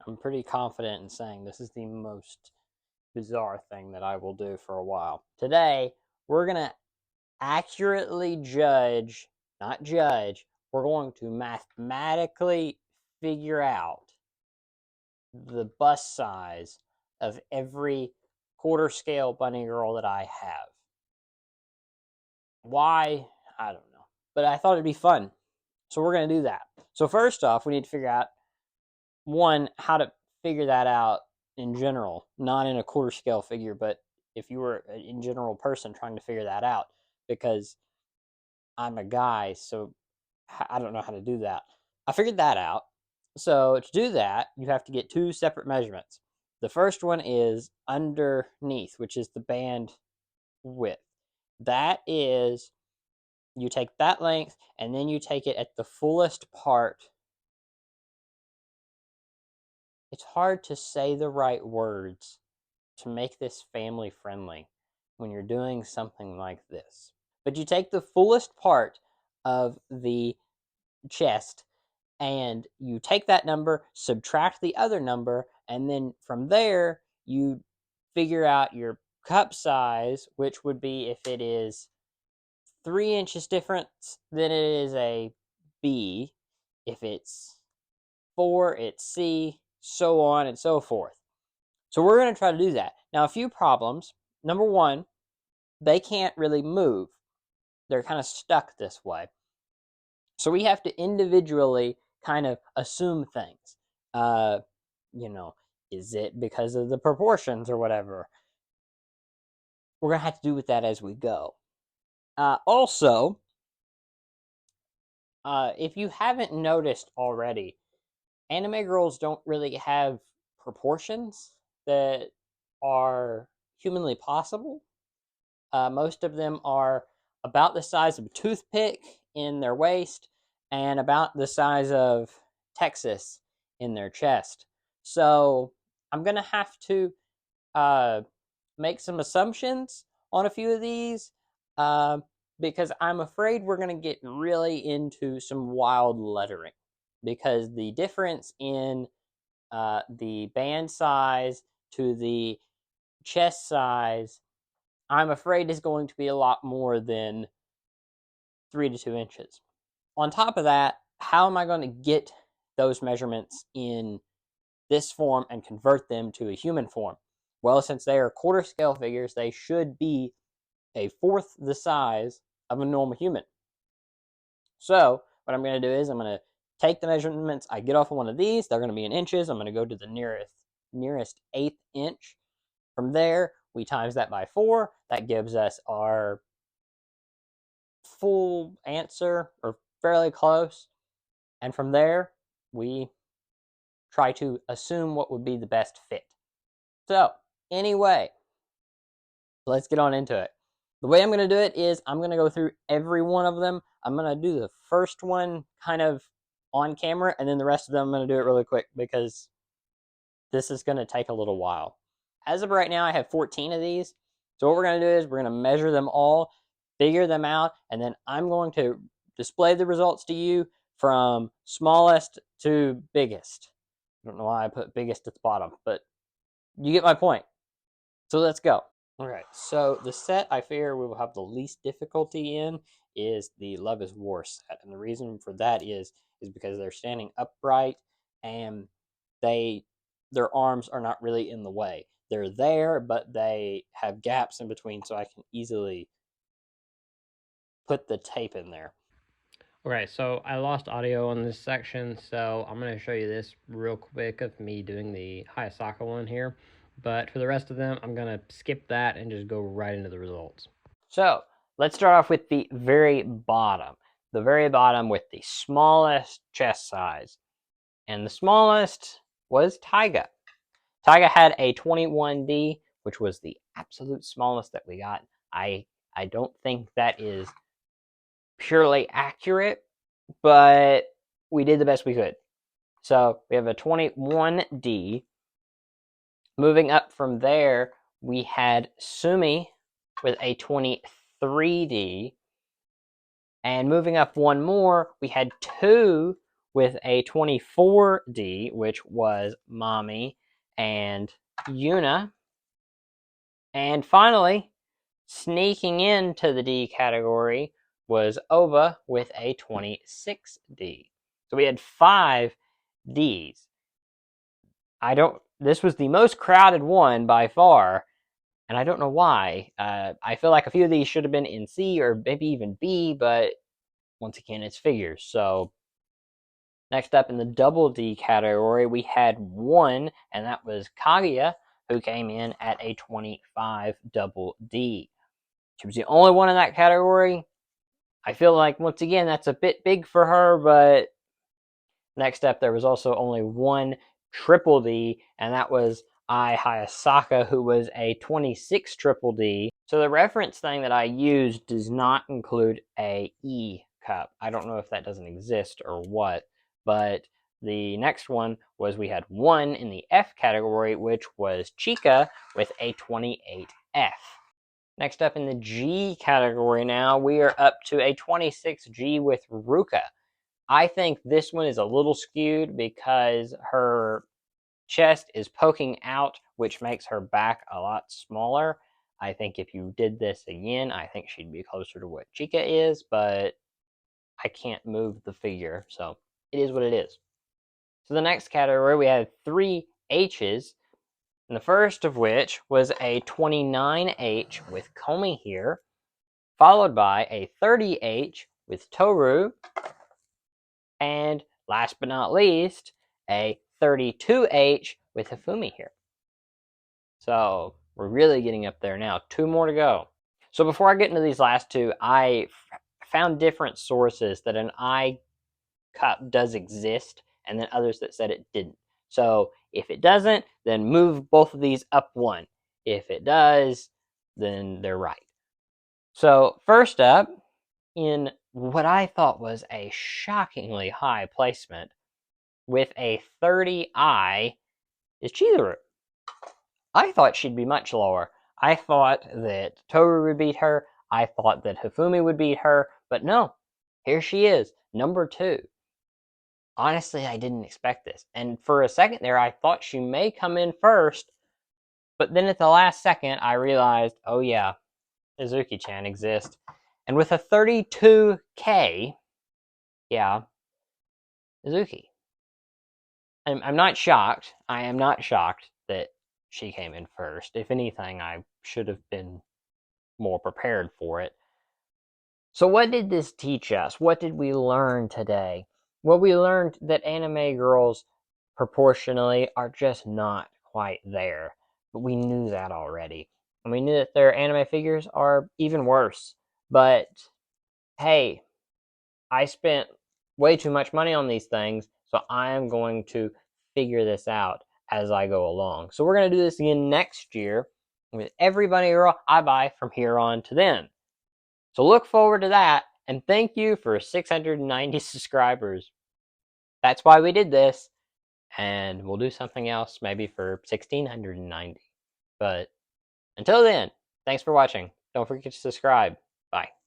I'm pretty confident in saying this is the most bizarre thing that I will do for a while. Today, we're going to accurately judge, not judge, we're going to mathematically figure out the bust size of every quarter scale bunny girl that I have. Why? I don't know. But I thought it'd be fun. So we're going to do that. So first off, we need to figure out, one, how to figure that out in general, not in a quarter scale figure, but if you were an in general person trying to figure that out, because I'm a guy, so I don't know how to do that. I figured that out. So to do that, you have to get two separate measurements. The first one is underneath, which is the band width. That is, you take that length and then you take it at the fullest part. It's hard to say the right words to make this family friendly when you're doing something like this. But you take the fullest part of the chest and you take that number, subtract the other number, and then from there you figure out your cup size, which would be, if it is 3 inches difference, then it is a B. If it's 4, it's C, so on and so forth. So we're going to try to do that. Now, a few problems. Number one, they can't really move. They're kind of stuck this way. So we have to individually kind of assume things. Is it because of the proportions or whatever? We're going to have to do with that as we go. Also, if you haven't noticed already, anime girls don't really have proportions that are humanly possible. Most of them are about the size of a toothpick in their waist and about the size of Texas in their chest. So I'm going to have to make some assumptions on a few of these because I'm afraid we're going to get really into some wild lettering, because the difference in the band size to the chest size, I'm afraid, is going to be a lot more than 3 to 2 inches. On top of that, how am I going to get those measurements in this form and convert them to a human form? Well, since they are quarter scale figures, they should be a fourth the size of a normal human. So what I'm going to do is I'm going to take the measurements I get off of one of these. They're going to be in inches. I'm going to go to the nearest eighth inch. From there, we times that by 4. That gives us our full answer, or fairly close. And from there, we try to assume what would be the best fit. So anyway, let's get on into it. The way I'm going to do it is I'm going to go through every one of them. I'm going to do the first one kind of on camera, and then the rest of them I'm going to do it really quick because this is going to take a little while. As of right now, I have 14 of these. So what we're going to do is we're going to measure them all, figure them out, and then I'm going to display the results to you from smallest to biggest. I don't know why I put biggest at the bottom, but you get my point. So let's go. Okay, so the set I figure we will have the least difficulty in is the Love is War set. And the reason for that is because they're standing upright and their arms are not really in the way. They're there, but they have gaps in between, so I can easily put the tape in there. Okay, so I lost audio on this section, so I'm going to show you this real quick of me doing the Hayasaka one here. But for the rest of them, I'm going to skip that and just go right into the results. So let's start off with the very bottom. The very bottom with the smallest chest size. And the smallest was Taiga. Taiga had a 21D, which was the absolute smallest that we got. I don't think that is purely accurate, but we did the best we could. So we have a 21D. Moving up from there, we had Sumi with a 23D. And moving up one more, we had 2 with a 24D, which was Mommy and Yuna. And finally, sneaking into the D category was Oba with a 26D. So we had 5 Ds. This was the most crowded one by far, and I don't know why. I feel like a few of these should have been in C or maybe even B, but once again, it's figures. So next up in the double D category, we had one, and that was Kaguya, who came in at a 25 double D. She was the only one in that category. I feel like, once again, that's a bit big for her, but next up, there was also only one triple D, and that was Ai Hayasaka, who was a 26 triple D. So the reference thing that I used does not include a E cup. I don't know if that doesn't exist or what, but the next one was we had one in the F category, which was Chika with a 28F. Next up in the G category now, we are up to a 26G with Ruka. I think this one is a little skewed because her chest is poking out, which makes her back a lot smaller. I think if you did this again, I think she'd be closer to what Chica is, but I can't move the figure, so it is what it is. So the next category, we have 3 H's, and the first of which was a 29H with Komi here, followed by a 30H with Toru, and last but not least, a 32H with Hifumi here. So we're really getting up there now. 2 more to go. So before I get into these last 2, I found different sources that an I cup does exist, and then others that said it didn't. So if it doesn't, then move both of these up 1. If it does, then they're right. So first up, in what I thought was a shockingly high placement with a 30I, is Chizuru. I thought she'd be much lower. I thought that Toru would beat her. I thought that Hifumi would beat her. But no, here she is, number 2. Honestly, I didn't expect this. And for a second there, I thought she may come in first. But then at the last second, I realized, oh yeah, Izuki-chan exists. And with a 32K, yeah, Izuki. I'm not shocked. I am not shocked that she came in first. If anything, I should have been more prepared for it. So what did this teach us? What did we learn today? Well, we learned that anime girls proportionally are just not quite there. But we knew that already. And we knew that their anime figures are even worse. But hey, I spent way too much money on these things, so I am going to figure this out as I go along. So we're going to do this again next year with every bunny girl I buy from here on to then. So look forward to that, and thank you for 690 subscribers. That's why we did this, and we'll do something else maybe for 1690. But until then, thanks for watching. Don't forget to subscribe. Bye.